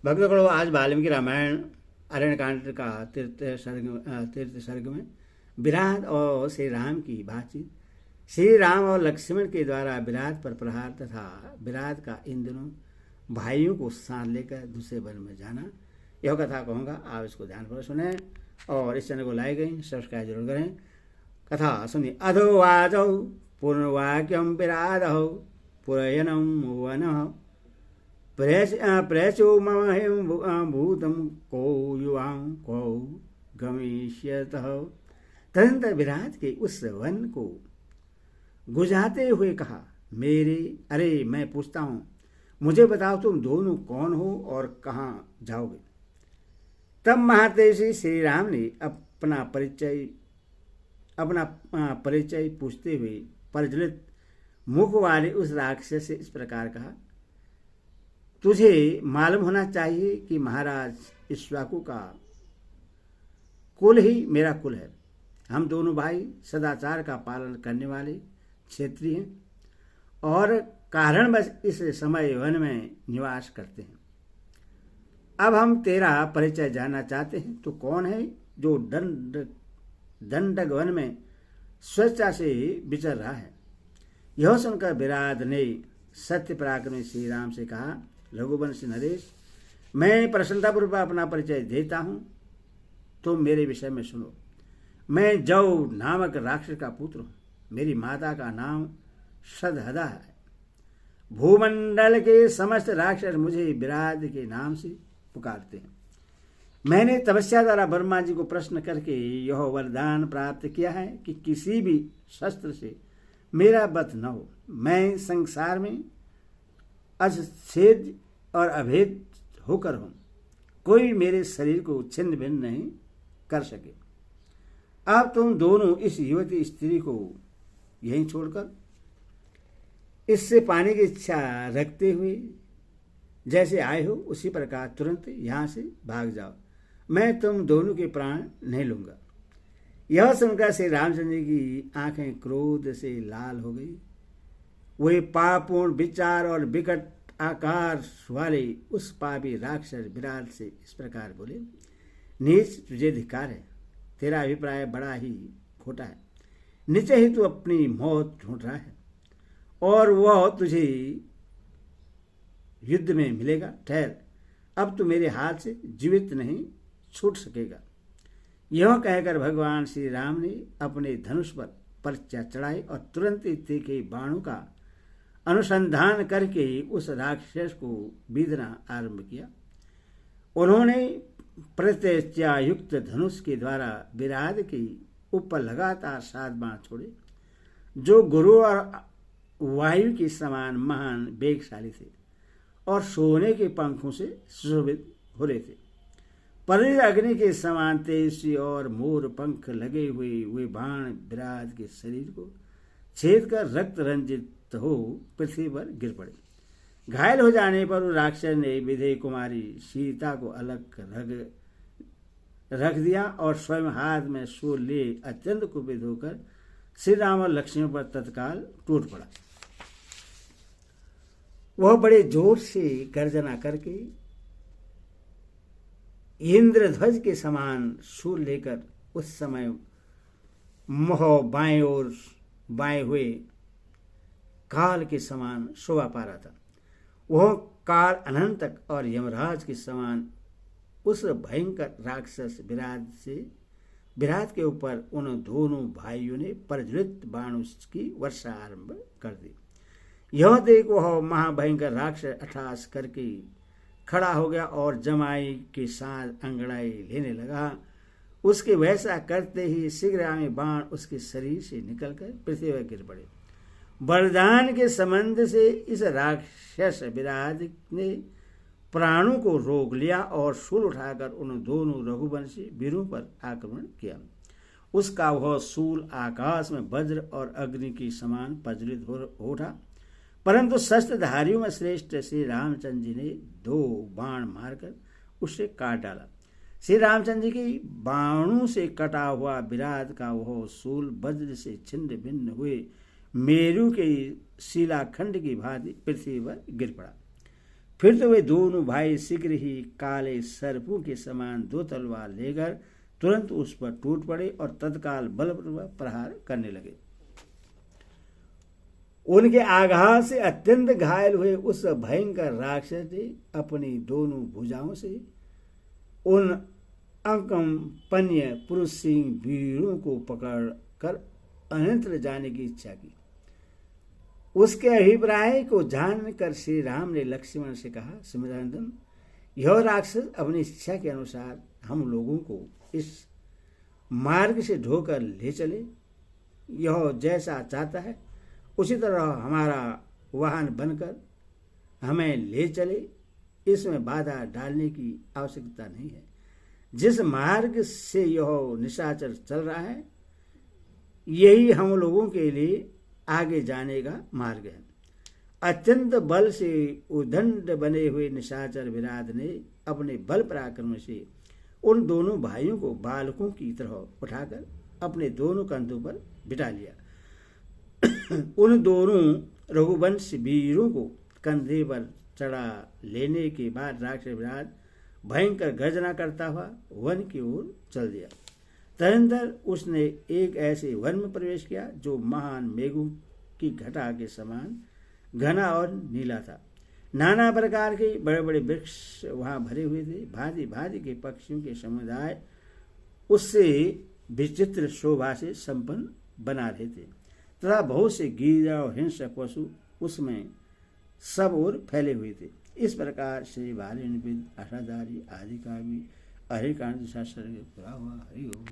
भक्तगणों, आज वाल्मीकि रामायण अरण्यकांड का तीर्थ सर्ग में विराट और श्री राम की बातचीत, श्री राम और लक्ष्मण के द्वारा विराट पर प्रहार तथा विराट का इन दोनों भाइयों को साथ लेकर दूसरे वन में जाना, यह कथा कहूँगा। आप इसको ध्यानपूर्वक सुने और इस चैनल को लाइक करें, सब्सक्राइब जरूर करें। कथा सुनिए। अधो वाचौ पूर्णवाक्यम विराधौ पुरयनम वन प्रेचो मम हिम भूतम को युवां को गमिष्यतः। तदंतर विराट के उस वन को गुजारते हुए कहा, अरे मैं पूछता हूँ, मुझे बताओ तुम दोनों कौन हो और कहाँ जाओगे। तब महातेजी श्री राम ने अपना परिचय पूछते हुए प्रज्वलित मुख वाले उस राक्षस से इस प्रकार कहा, तुझे मालूम होना चाहिए कि महाराज इक्ष्वाकु का कुल ही मेरा कुल है। हम दोनों भाई सदाचार का पालन करने वाले क्षेत्रीय हैं और कारणवश इस समय वन में निवास करते हैं। अब हम तेरा परिचय जानना चाहते हैं। तो कौन है जो दंडक वन में स्वेच्छा से विचर रहा है। यह सुनकर विराट ने सत्य पराक्रमी श्री राम से कहा, रघुवंशी नरेश, मैं प्रसन्नतापूर्वक अपना परिचय देता हूं, तुम मेरे विषय में सुनो। मैं जौ नामक राक्षस का पुत्र हूं। मेरी माता का नाम सदहदा है। भूमंडल के समस्त राक्षस मुझे विराट के नाम से पुकारते हैं। मैंने तपस्या द्वारा ब्रह्मा जी को प्रश्न करके यह वरदान प्राप्त किया है कि किसी भी शस्त्र से मेरा वध न हो। मैं संसार में अछेद और अभेद होकर हूं, कोई मेरे शरीर को छिन्न भिन्न नहीं कर सके। अब तुम दोनों इस युवती स्त्री को यहीं छोड़कर इससे पाने की इच्छा रखते हुए जैसे आए हो उसी प्रकार तुरंत यहां से भाग जाओ। मैं तुम दोनों के प्राण नहीं लूंगा। यह सुनकर श्री रामचंद्र की आंखें क्रोध से लाल हो गई। वे पापूर्ण विचार और विकट आकार वाले उस पापी राक्षस विराट से इस प्रकार बोले, नीच, तुझे धिक्कार है। तेरा अभिप्राय बड़ा ही खोटा है। नीचे ही तू अपनी मौत ढूंढ रहा है और वह तुझे युद्ध में मिलेगा। ठहर, अब तू मेरे हाथ से जीवित नहीं छूट सकेगा। यह कहकर भगवान श्री राम ने अपने धनुष पर पर्चा चढ़ाई और तुरंत ही तीखे बाणों का अनुसंधान करके उस राक्षस को बीधना आरंभ किया। उन्होंने प्रत्यक्षा युक्त धनुष के द्वारा विराट के ऊपर लगातार 7 बाण छोड़े, जो गुरु और वायु के समान महान वेगशाली थे और सोने के पंखों से सुशोभित हो रहे थे। पर अग्नि के समान तेजस्वी और मोर पंख लगे हुए वे बाण विराट के शरीर को छेद कर रक्त रंजित हो पृथ्वी पर गिर पड़े। घायल हो जाने पर राक्षस ने विदेह कुमारी सीता को अलग रख दिया और स्वयं हाथ में शूल ले अत्यंत कुपित होकर श्री राम और लक्ष्मण पर तत्काल टूट पड़ा। वह बड़े जोर से गर्जना करके इंद्रध्वज के समान शूल लेकर उस समय मोह बाएं और बाएं हुए काल के समान शोभा पा रहा था। वह काल अनंत तक और यमराज के समान उस भयंकर राक्षस विराट के ऊपर उन दोनों भाइयों ने प्रज्वलित बाणों की वर्षा आरंभ कर दी। यह देख वह महाभयंकर राक्षस अट्टहास करके खड़ा हो गया और जमाई के साथ अंगड़ाई लेने लगा। उसके वैसा करते ही शीघ्र बाण उसके शरीर से निकलकर पृथ्वी पर गिर पड़े। वरदान के संबंध से इस राक्षस विराट ने प्राणों को रोक लिया और शूल उठाकर उन दोनों रघुवंशी वीरों पर आक्रमण किया। उसका वह शूल आकाश में वज्र और अग्नि के समान प्रज्वलित हो उठा, परंतु शस्त्रधारियों में श्रेष्ठ श्री रामचंद्र जी ने 2 बाण मारकर उसे काट डाला। श्री रामचंद्र जी की बाणों से कटा हुआ विराट का वह शूल वज्र से छिन्न भिन्न हुए मेरु के शिलाखंड की भांति पृथ्वी पर गिर पड़ा। फिर तो वे दोनों भाई शीघ्र ही काले सर्पों के समान 2 तलवार लेकर तुरंत उस पर टूट पड़े और तत्काल बलपूर्वक प्रहार करने लगे। उनके आघात से अत्यंत घायल हुए उस भयंकर राक्षस ने अपनी दोनों भुजाओं से उन अकंपन्य पुरुष सिंह वीरों को पकड़कर अन्यत्र जाने की इच्छा की। उसके अभिप्राय को जानकर श्री राम ने लक्ष्मण से कहा, श्रीमदानंदन, यह राक्षस अपनी इच्छा के अनुसार हम लोगों को इस मार्ग से ढोकर ले चले। यह जैसा चाहता है उसी तरह हमारा वाहन बनकर हमें ले चले, इसमें बाधा डालने की आवश्यकता नहीं है। जिस मार्ग से यह निशाचर चल रहा है यही हम लोगों के लिए आगे जाने का मार्ग है। अत्यंत बल से उदंड बने हुए निशाचर विराट ने अपने बल पराक्रम से उन दोनों भाइयों को बालकों की तरह उठाकर अपने दोनों कंधों पर बिठा लिया। उन दोनों रघुवंश वीरों को कंधे पर चढ़ा लेने के बाद राक्षस विराट भयंकर गर्जना करता हुआ वन की ओर चल दिया। तदनंतर उसने एक ऐसे वन में प्रवेश किया जो महान मेघों की घटा के समान घना और नीला था। नाना प्रकार के बड़े बड़े वृक्ष वहां भरे हुए थे। भांति भांति के पक्षियों के समुदाय उससे विचित्र शोभा से संपन्न बना रहे थे तथा बहुत से गिरजा और हिंसक पशु उसमें सब ओर फैले हुए थे। इस प्रकार श्री बाली आशाधारी आदि का भी हरिकांड शास्त्र पूरा हुआ। हरि ओम।